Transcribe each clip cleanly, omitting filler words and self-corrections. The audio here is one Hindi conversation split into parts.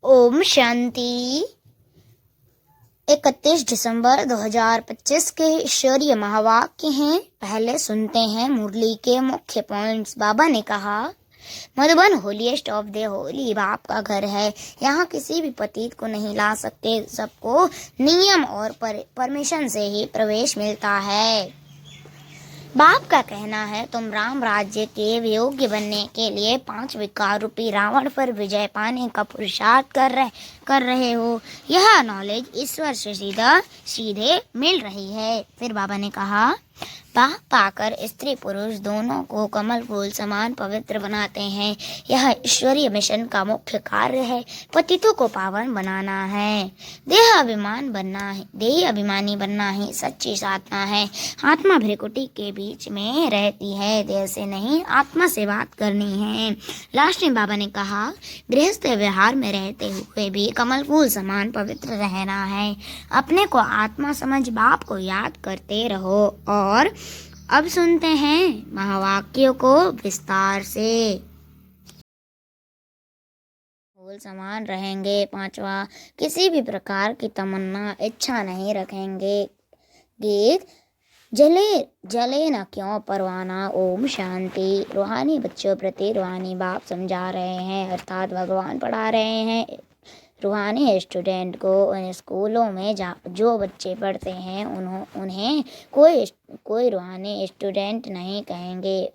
ओम शांति। 31 दिसंबर 2025 के ईश्वरीय महावाक्य हैं। पहले सुनते हैं मुरली के मुख्य पॉइंट्स। बाबा ने कहा, Madhuban holiest of the Holi बाप का घर है। यहाँ किसी भी पतित को नहीं ला सकते। सबको नियम और परमिशन से ही प्रवेश मिलता है। बाप का कहना है, तुम राम राज्य के योग्य बनने के लिए 5 विकार रूपी रावण पर विजय पाने का पुरुषार्थ कर रहे हो। यह नॉलेज ईश्वर से सीधे मिल रही है। फिर बाबा ने कहा, बाप पाकर स्त्री पुरुष दोनों को कमल फूल समान पवित्र बनाते हैं। यह ईश्वरीय मिशन का मुख्य कार्य है। पतितों को पावन बनाना है। देह अभिमानी बनना ही सच्ची साधना है। आत्मा भ्रिकुटी के बीच में रहती है। देह से नहीं, आत्मा से बात करनी है। लास्ट में बाबा ने कहा, गृहस्थ व्यवहार में रहते हुए भी कमल फूल समान पवित्र रहना है। अपने को आत्मा समझ बाप को याद करते रहो। और अब सुनते हैं महावाक्यों को विस्तार से। फूल समान रहेंगे। 5वां, किसी भी प्रकार की तमन्ना इच्छा नहीं रखेंगे। गीत जले न क्यों परवाना। ओम शांति। रूहानी बच्चों प्रति रूहानी बाप समझा रहे हैं, अर्थात भगवान पढ़ा रहे हैं रूहानी स्टूडेंट को। उन स्कूलों में जो बच्चे पढ़ते हैं उन्हें कोई रूहानी स्टूडेंट नहीं कहेंगे।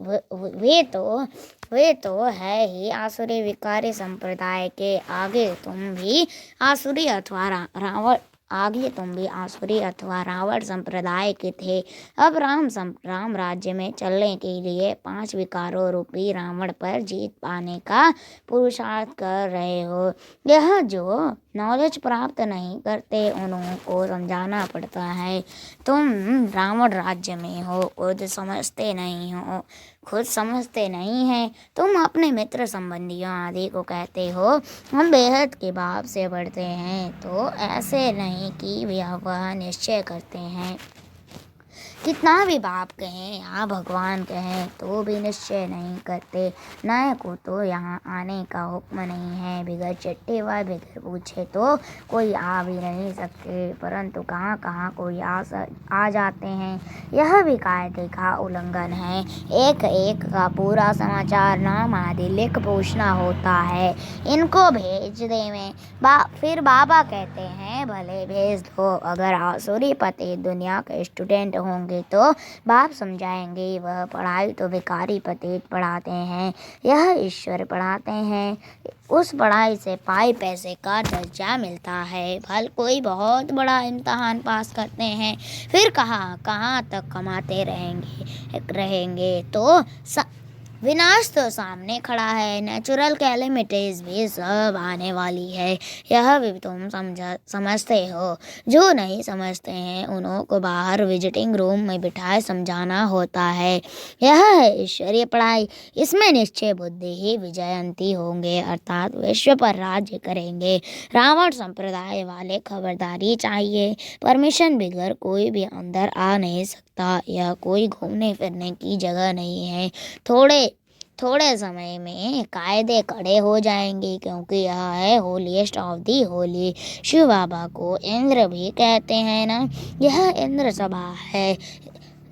वे तो है ही आसुरी विकारी संप्रदाय के। आगे तुम भी आसुरी अथवा रावण संप्रदाय के थे। अब राम राज्य में चलने के लिए 5 विकारों रूपी रावण पर जीत पाने का पुरुषार्थ कर रहे हो। यह जो नॉलेज प्राप्त नहीं करते उन्हों को समझाना पड़ता है। तुम रावण राज्य में हो, खुद समझते नहीं हैं। तुम अपने मित्र संबंधियों आदि को कहते हो हम बेहद के बाप से बढ़ते हैं, तो ऐसे नहीं कि वह निश्चय करते हैं। कितना भी बाप कहें या भगवान कहें तो भी निश्चय नहीं करते। नए को तो यहाँ आने का हुक्म नहीं है। बिगर चट्टे व बिगर पूछे तो कोई आ भी नहीं सकते, परंतु कहाँ कहाँ कोई आ जाते हैं। यह भी कायदे का उल्लंघन है। एक का पूरा समाचार नाम आदि लिख पूछना होता है। इनको भेज देवें। फिर बाबा कहते हैं, भले भेज दो। अगर आसुरी पति दुनिया के स्टूडेंट होंगे तो बाप समझाएंगे। वह पढ़ाई तो भिखारी पतित पढ़ाते हैं, यह ईश्वर पढ़ाते हैं। उस पढ़ाई से पाए पैसे का दर्जा मिलता है। भल कोई बहुत बड़ा इम्तहान पास करते हैं, फिर कहाँ तक कमाते रहेंगे तो विनाश तो सामने खड़ा है। नेचुरल कैलेमिटीज भी सब आने वाली है। यह भी तुम समझते हो। जो नहीं समझते हैं उन्हों को बाहर विजिटिंग रूम में बिठाए समझाना होता है। यह है ईश्वरीय पढ़ाई। इसमें निश्चय बुद्धि ही विजयंती होंगे, अर्थात विश्व पर राज्य करेंगे। रावण संप्रदाय वाले खबरदारी चाहिए। परमिशन बगैर कोई भी अंदर आ नहीं सकता। यह कोई घूमने फिरने की जगह नहीं है। थोड़े समय में कायदे कड़े हो जाएंगे, क्योंकि यह है holiest of the holy. Shiv Baba को इंद्र भी कहते हैं ना। यह इंद्र सभा है।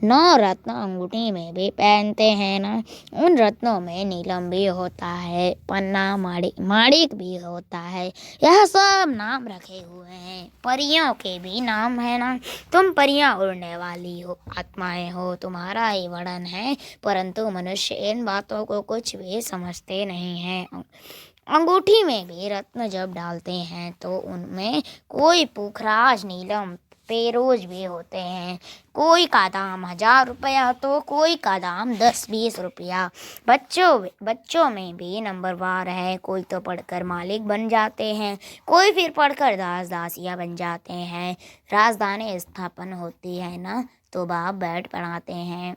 9 रत्न अंगूठी में भी पहनते हैं ना। उन रत्नों में नीलम भी होता है, पन्ना माणिक भी होता है। यह सब नाम रखे हुए हैं। परियों के भी नाम है ना। तुम परियां उड़ने वाली हो आत्माएं हो, तुम्हारा ही वर्णन है, परंतु मनुष्य इन बातों को कुछ भी समझते नहीं हैं। अंगूठी में भी रत्न जब डालते हैं तो उनमें कोई पुखराज नीलम पेरोज भी होते हैं। कोई का दाम 1000 रुपया तो कोई का दाम 10-20 रुपया। बच्चों में भी नंबरवार है। कोई तो पढ़कर मालिक बन जाते हैं, कोई फिर पढ़कर दासिया बन जाते हैं। राजधानी स्थापन होती है ना, तो बाप बैठ पढ़ाते हैं।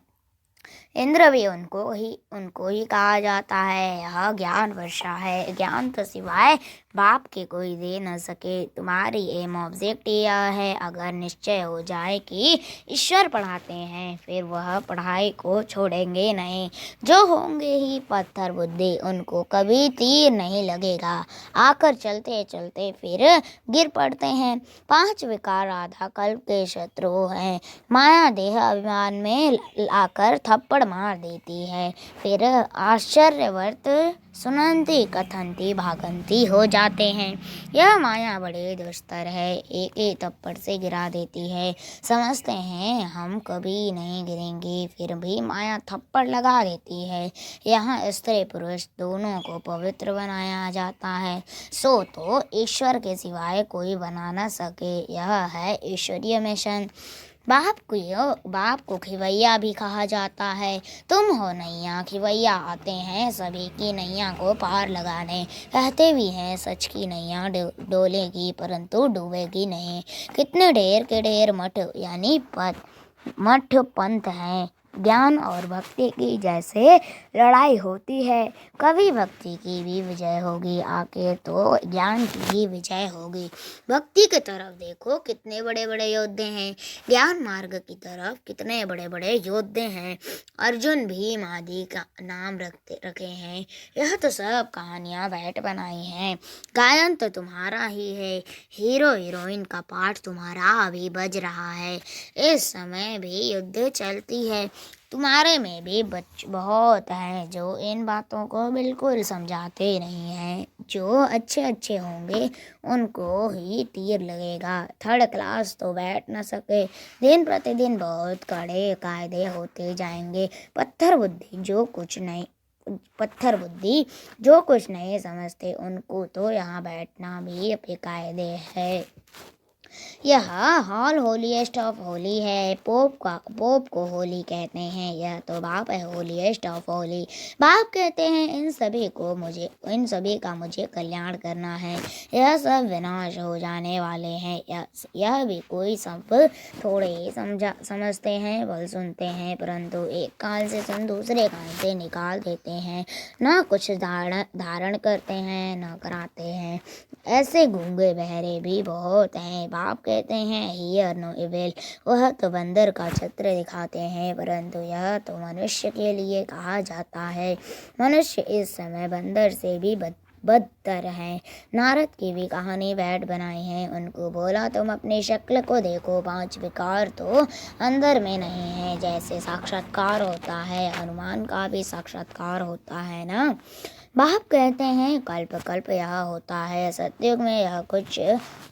इंद्र भी उनको ही कहा जाता है। यह ज्ञान वर्षा है, ज्ञान तो सिवाय बाप के कोई दे न सके। तुम्हारी एम ऑब्जेक्ट यह है, अगर निश्चय हो जाए कि ईश्वर पढ़ाते हैं फिर वह पढ़ाई को छोड़ेंगे नहीं। जो होंगे ही पत्थर बुद्धि, उनको कभी तीर नहीं लगेगा। आकर चलते चलते फिर गिर पड़ते हैं। 5 विकार आधा कल्प के शत्रु हैं। माया देह अभिमान में लाकर थप्पड़ मार देती है, फिर आश्चर्यवर्त सुनंती कथंती भागंती हो जाते हैं। यह माया बड़े दुस्तर है, एक एक थप्पड़ से गिरा देती है। समझते हैं हम कभी नहीं गिरेंगे, फिर भी माया थप्पड़ लगा देती है। यहाँ स्त्री पुरुष दोनों को पवित्र बनाया जाता है, सो तो ईश्वर के सिवाय कोई बना न सके। यह है ईश्वरीय मिशन। बाप को खिवैया भी कहा जाता है। तुम हो नैया, खिवैया आते हैं सभी की नैया को पार लगाने। कहते भी हैं सच की नैया डोलेगी परंतु डूबेगी नहीं। कितने ढेर के ढेर मठ यानी मठ पंथ हैं। ज्ञान और भक्ति की जैसे लड़ाई होती है, कभी भक्ति की भी विजय होगी, आखिर तो ज्ञान की ही विजय होगी। भक्ति की तरफ देखो कितने बड़े बड़े योद्धे हैं, ज्ञान मार्ग की तरफ कितने बड़े बड़े योद्धे हैं। अर्जुन भीम आदि का नाम रखे हैं। यह तो सब कहानियाँ बैठ बनाई हैं। गायन तो तुम्हारा ही है, हीरो हीरोइन का पाठ तुम्हारा अभी बज रहा है। इस समय भी युद्ध चलती है। तुम्हारे में भी बहुत हैं जो इन बातों को बिल्कुल समझाते नहीं हैं। जो अच्छे अच्छे होंगे उनको ही तीर लगेगा, थर्ड क्लास तो बैठ न सके। दिन प्रतिदिन बहुत कड़े कायदे होते जाएंगे। पत्थर बुद्धि जो कुछ नहीं समझते उनको तो यहाँ बैठना भी बेकायदे है। यह हॉल होलीएस्ट ऑफ होली है। पोप को होली कहते हैं। यह तो बाप है होलीएस्ट ऑफ होली। बाप कहते हैं इन सभी का मुझे कल्याण करना है। यह सब विनाश हो जाने वाले हैं। यह भी कोई सब थोड़े ही समझते हैं, बल सुनते हैं, परंतु एक कान से सुन दूसरे कान से निकाल देते हैं। न कुछ धारण करते हैं न कराते हैं। ऐसे गूंगे बहरे भी बहुत हैं। बाप कहते हैं हियर नो इविल। वह तो बंदर का छत्र दिखाते हैं, परंतु यह तो मनुष्य के लिए कहा जाता है। मनुष्य इस समय बंदर से भी बदतर है। नारद की भी कहानी बैठ बनाई है। उनको बोला तुम अपनी शक्ल को देखो, 5 विकार तो अंदर में नहीं है। जैसे साक्षात्कार होता है, हनुमान का भी साक्षात्कार होता है ना। बाप कहते हैं कल्प कल्प यह होता है। सतयुग में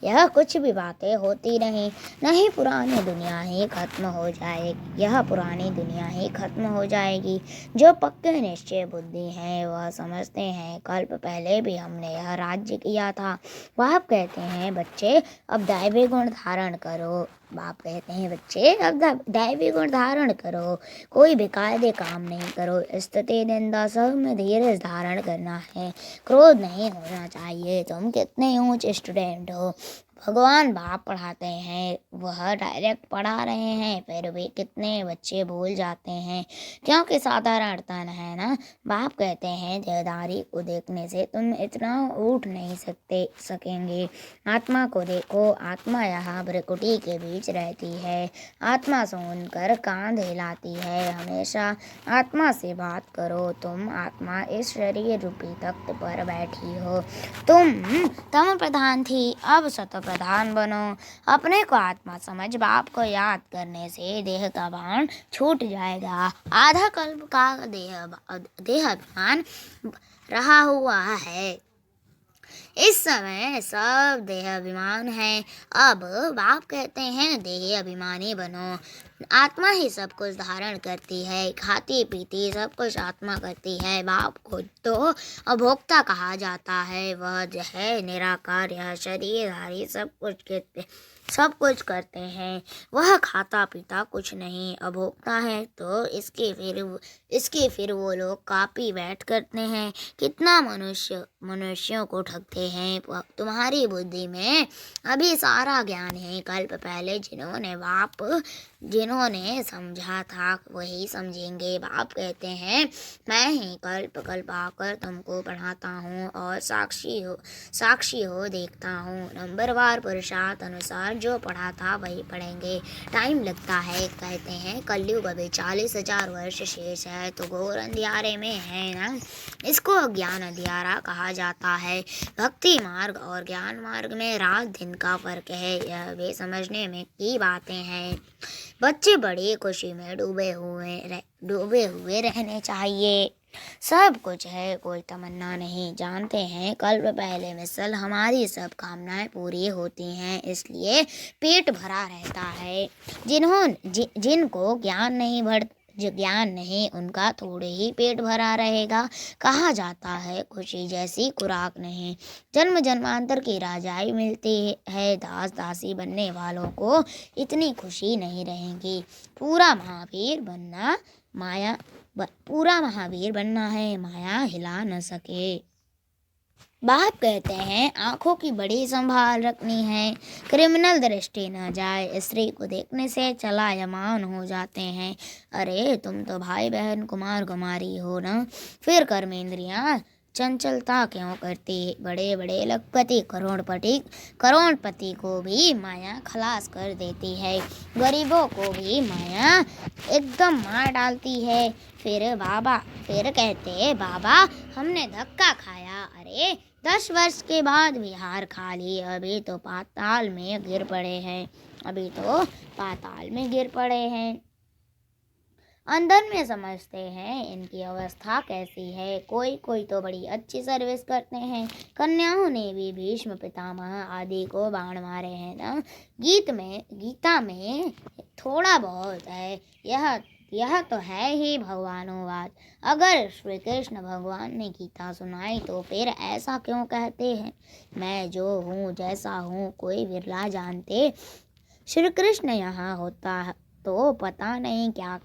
यह कुछ भी बातें होती नहीं पुरानी दुनिया ही खत्म हो जाएगी। यह पुरानी दुनिया ही खत्म हो जाएगी। जो पक्के निश्चय बुद्धि हैं वह समझते हैं कल्प पहले भी हमने यह राज्य किया था। बाप कहते हैं बच्चे अब दैवी गुण धारण करो। बच्चे अब दैवी गुण धारण करो, कोई बेकायदे काम नहीं करो। स्तुति निंदा सब में धीरज धारण करना है, क्रोध नहीं होना चाहिए। तुम कितने ऊंचे स्टूडेंट हो। भगवान बाप पढ़ाते हैं, वह डायरेक्ट पढ़ा रहे हैं, फिर भी कितने बच्चे भूल जाते हैं क्योंकि साधारण तन है ना। बाप कहते हैं देहधारी को देखने से तुम इतना उठ नहीं सकेंगे। आत्मा को देखो, आत्मा यहाँ भ्रकुटी के बीच रहती है। आत्मा सुनकर कान हिलाती है। हमेशा आत्मा से बात करो। तुम आत्मा इस शरीर रूपी तख्त पर बैठी हो। तुम तम प्रधान थी, अब सत प्रधान बनो। अपने को आत्मा समझ बाप को याद करने से देह का भान छूट जाएगा। आधा कल्प का देह अभिमान रहा हुआ है। इस समय सब देह अभिमान है। अब बाप कहते हैं देह अभिमानी बनो। आत्मा ही सब कुछ धारण करती है, खाती पीती सब कुछ आत्मा करती है। बाप को तो अभोक्ता कहा जाता है। वह जो है निराकार, यह शरीरधारी सब कुछ करते हैं। वह खाता पीता कुछ नहीं, अभोक्ता है। तो इसके फिर वो लोग कापी बैठ करते हैं। कितना मनुष्यों को ठगते हैं। तुम्हारी बुद्धि में अभी सारा ज्ञान है। कल्प पहले जिन्होंने समझा था वही समझेंगे। बाप कहते हैं, मैं ही कल्प कल्प आकर तुमको पढ़ाता हूँ और साक्षी हो देखता हूँ। नंबरवार पुरुषार्थ अनुसार जो पढ़ा था वही पढ़ेंगे। टाइम लगता है, कहते हैं कलयुग अभी 40,000 वर्ष शेष है, तो घोर अंधियारे में है ना। इसको अज्ञान अंधियारा कहा जाता है। भक्ति मार्ग और ज्ञान मार्ग में रात दिन का फर्क है, यह वे समझने में की बातें हैं। बच्चे बड़ी खुशी में डूबे हुए रहने चाहिए। सब कुछ है, कोई तमन्ना नहीं। जानते हैं कल्प पहले मिसल हमारी सब कामनाएं पूरी होती हैं, इसलिए पेट भरा रहता है। जिनको ज्ञान नहीं उनका थोड़े ही पेट भरा रहेगा। कहा जाता है खुशी जैसी खुराक नहीं। जन्म जन्मांतर की राजाई मिलती है, दास दासी बनने वालों को इतनी खुशी नहीं रहेगी। पूरा महावीर बनना है, माया हिला न सके। बाप कहते हैं आंखों की बड़ी संभाल रखनी है, क्रिमिनल दृष्टि न जाए। स्त्री को देखने से चलायमान हो जाते हैं। अरे तुम तो भाई बहन कुमार कुमारी हो ना, फिर कर्मेंद्रियां चंचलता क्यों करती। बड़े बड़े लखपति करोड़पति को भी माया खलास कर देती है, गरीबों को भी माया एकदम मार डालती है। फिर कहते बाबा हमने धक्का खाया। अरे 10 वर्ष के बाद भी हार खा ली, अभी तो पाताल में गिर पड़े हैं। अंदर में समझते हैं इनकी अवस्था कैसी है। कोई तो बड़ी अच्छी सर्विस करते हैं। कन्याओं ने भी भीष्म पितामह आदि को बाण मारे हैं ना। गीता में थोड़ा बहुत है, यह तो है ही भगवानोवाद। अगर श्री कृष्ण भगवान ने गीता सुनाई तो फिर ऐसा क्यों कहते हैं। मैं जो हूँ जैसा हूँ कोई विरला जानते। श्री कृष्ण यहाँ होता तो पता नहीं क्या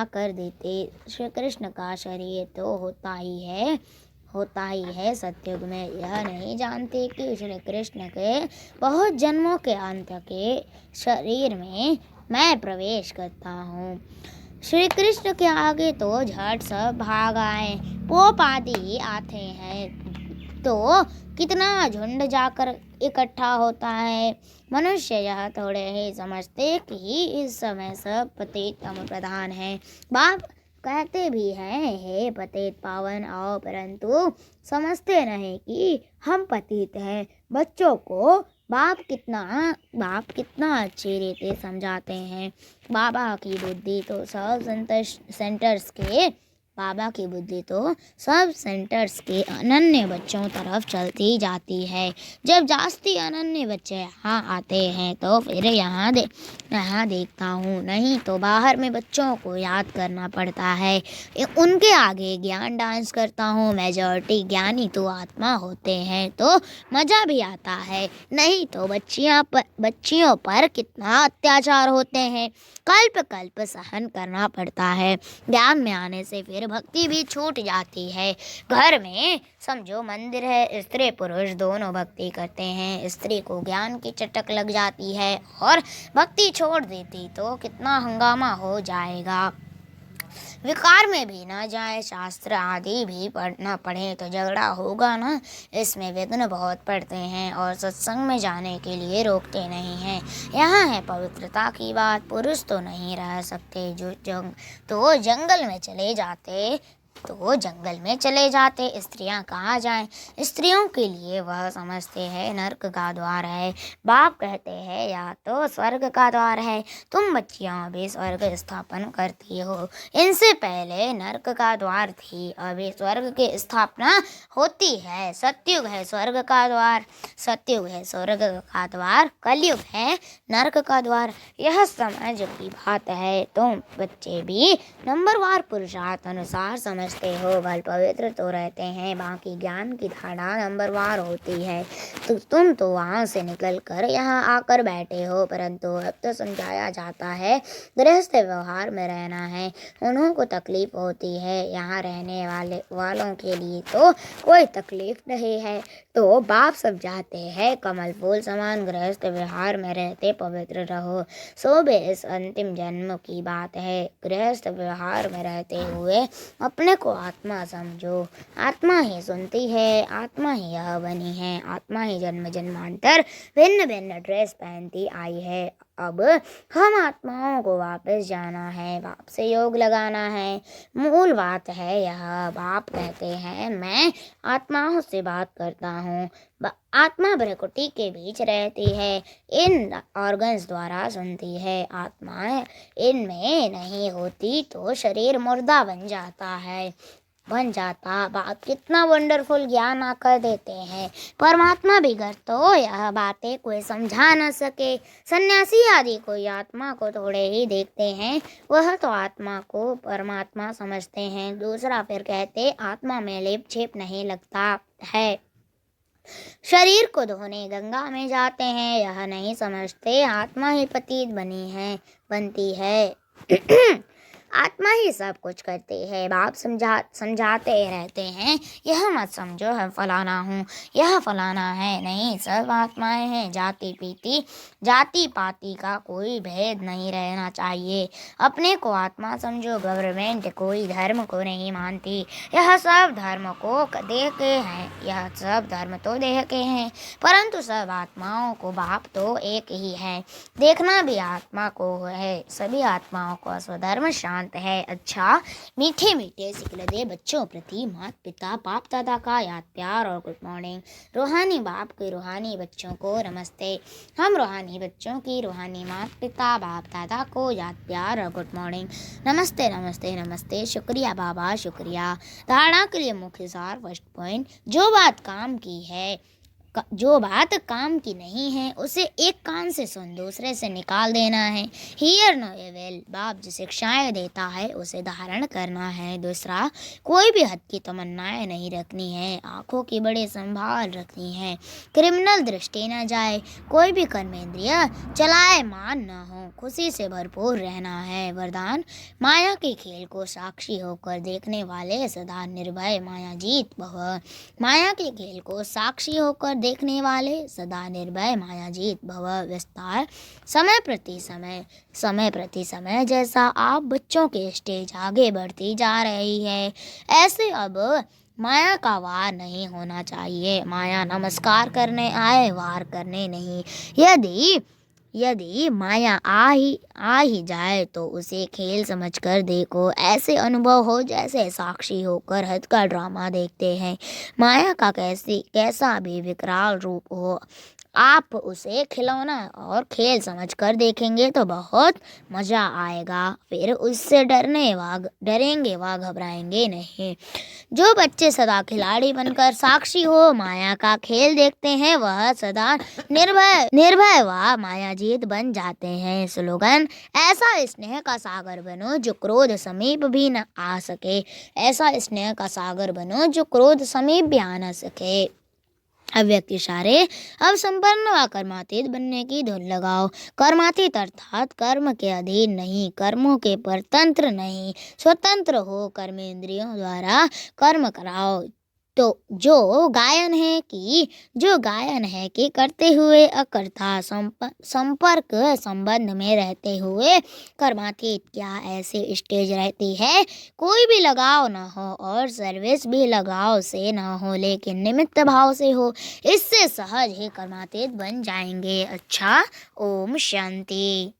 कर देते। श्री कृष्ण का शरीर तो होता ही है सतयुग में। यह नहीं जानते कि श्री कृष्ण के बहुत जन्मों के अंत के शरीर में मैं प्रवेश करता हूँ। श्री कृष्ण के आगे तो झट सब भाग आए। पोप आदि आते हैं तो कितना झुंड जाकर इकट्ठा होता है। मनुष्य यह थोड़े ही समझते कि इस समय सब पतित तम प्रधान है। बाप कहते भी हैं हे पतित पावन आओ, परंतु समझते नहीं कि हम पतित हैं। बच्चों को बाप कितना अच्छी रीति समझाते हैं। बाबा की बुद्धि तो सब सेंटर्स के अनन्य बच्चों तरफ चलती जाती है। जब जास्ती अनन्य बच्चे यहाँ आते हैं तो फिर यहाँ देखता हूँ, नहीं तो बाहर में बच्चों को याद करना पड़ता है। उनके आगे ज्ञान डांस करता हूँ। मेजॉरिटी ज्ञानी तो आत्मा होते हैं तो मज़ा भी आता है, नहीं तो बच्चियों पर कितना अत्याचार होते हैं। कल्प सहन करना पड़ता है। ज्ञान में आने से फिर भक्ति भी छूट जाती है। घर में समझो मंदिर है, स्त्री पुरुष दोनों भक्ति करते हैं। स्त्री को ज्ञान की चटक लग जाती है और भक्ति छोड़ देती तो कितना हंगामा हो जाएगा। विकार में भी न जाए, शास्त्र आदि भी पढ़ना पड़े तो झगड़ा होगा ना। इसमें विघ्न बहुत पड़ते हैं और सत्संग में जाने के लिए रोकते नहीं हैं। यहाँ है पवित्रता की बात। पुरुष तो नहीं रह सकते जंगल में चले जाते स्त्रियां कहाँ जाएं। स्त्रियों के लिए वह समझते हैं नर्क का द्वार है। बाप कहते हैं या तो स्वर्ग का द्वार है। तुम बच्चियां अभी स्वर्ग स्थापन करती हो, इनसे पहले नर्क का द्वार थी, अभी स्वर्ग की स्थापना होती है। सतयुग है स्वर्ग का द्वार, कलयुग है नर्क का द्वार। यह समझ की बात है। तुम बच्चे भी नंबरवार पुरुषार्थ अनुसार समझते हो। बल पवित्र तो रहते हैं, बाकी ज्ञान की धारणा नंबरवार होती है। तुम तो वहाँ से निकल कर यहाँ आकर बैठे हो, परंतु अब तो समझाया जाता है गृहस्थ व्यवहार में रहना है। उन्हों को तकलीफ होती है, यहाँ रहने वालों के लिए तो कोई तकलीफ नहीं है। तो बाप समझाते हैं कमल फूल समान गृहस्थ व्यवहार में रहते पवित्र रहो, सो भी इस अंतिम जन्म की बात है। गृहस्थ व्यवहार में रहते हुए अपने को आत्मा समझो। आत्मा ही सुनती है, आत्मा ही यह बनी है, आत्मा ही जन्म जन्मांतर भिन्न भिन्न ड्रेस पहनती आई है। अब हम आत्माओं को वापस जाना है, बाप से योग लगाना है। मूल बात है यह। बाप कहते हैं मैं आत्माओं से बात करता हूँ। आत्मा प्रकृति के बीच रहती है, इन ऑर्गन्स द्वारा सुनती है। आत्मा इनमें नहीं होती तो शरीर मुर्दा बन जाता। बाप कितना वंडरफुल ज्ञान आकर देते हैं। परमात्मा बिगड़ तो यह बातें कोई समझा न सके। सन्यासी आदि कोई आत्मा को थोड़े ही देखते हैं, वह तो आत्मा को परमात्मा समझते हैं। दूसरा फिर कहते आत्मा में लेप छेप नहीं लगता है। शरीर को धोने गंगा में जाते हैं, यह नहीं समझते आत्मा ही पतित बनती है। आत्मा ही सब कुछ करती है। बाप समझाते रहते हैं यह मत समझो हम फलाना हूँ, यह फलाना है, नहीं सब आत्माएं हैं। जाति पाति का कोई भेद नहीं रहना चाहिए। अपने को आत्मा समझो। गवर्नमेंट कोई धर्म को नहीं मानती, यह सब धर्म को देह के हैं, यह सब धर्म तो देह के हैं, परंतु सब आत्माओं को बाप तो एक ही है। देखना भी आत्मा को है। सभी आत्माओं को स्वधर्म शांत है। अच्छा, मीठे मीठे सिकलदे बच्चों प्रति माता पिता बाप दादा का याद प्यार और गुड मॉर्निंग। रूहानी बाप के रूहानी बच्चों को नमस्ते। हम रूहानी बच्चों की रूहानी माता पिता बाप दादा को याद प्यार और गुड मॉर्निंग। नमस्ते नमस्ते नमस्ते। शुक्रिया बाबा शुक्रिया। धारणा के लिए मुख्य सार फर्स्ट पॉइंट, जो बात काम की नहीं है उसे एक कान से सुन दूसरे से निकाल देना है। Hear no evil. बाप जो शिक्षाएं देता है उसे धारण करना है। दूसरा, कोई भी हद की तमन्नाएं नहीं रखनी है, आंखों की बड़ी संभाल रखनी है, क्रिमिनल दृष्टि न जाए, कोई भी कर्मेंद्रिय चलाए मान न हो, खुशी से भरपूर रहना है। वरदान, माया के खेल को साक्षी होकर देखने वाले सदा निर्भय माया जीत भव। माया के खेल को साक्षी होकर देखने वाले सदा निर्भय माया जीत भव। विस्तार, समय प्रति समय जैसा आप बच्चों के स्टेज आगे बढ़ती जा रही है, ऐसे अब माया का वार नहीं होना चाहिए। माया नमस्कार करने आए, वार करने नहीं। यदि माया आ ही जाए तो उसे खेल समझकर देखो। ऐसे अनुभव हो जैसे साक्षी होकर हद का ड्रामा देखते हैं। माया का कैसा भी विकराल रूप हो, आप उसे खिलौना और खेल समझकर देखेंगे तो बहुत मज़ा आएगा। फिर उससे डरेंगे व घबराएंगे नहीं। जो बच्चे सदा खिलाड़ी बनकर साक्षी हो माया का खेल देखते हैं, वह सदा निर्भय व मायाजीत बन जाते हैं। स्लोगन, ऐसा स्नेह का सागर बनो जो क्रोध समीप भी न आ सके। ऐसा स्नेह का सागर बनो जो क्रोध समीप भी आ न सके। अव्यक्त इशारे, अब संपन्न व कर्मातीत बनने की धुन लगाओ। कर्मातीत अर्थात कर्म के अधीन नहीं, कर्मों के परतंत्र नहीं, स्वतंत्र हो, कर्मेंद्रियों द्वारा कर्म कराओ। तो जो गायन है कि करते हुए अकर्ता संपर्क संबंध में रहते हुए कर्मातीत, क्या ऐसे स्टेज रहती है? कोई भी लगाव ना हो और सर्विस भी लगाव से ना हो, लेकिन निमित्त भाव से हो। इससे सहज ही कर्मातीत बन जाएंगे। अच्छा, ओम शांति।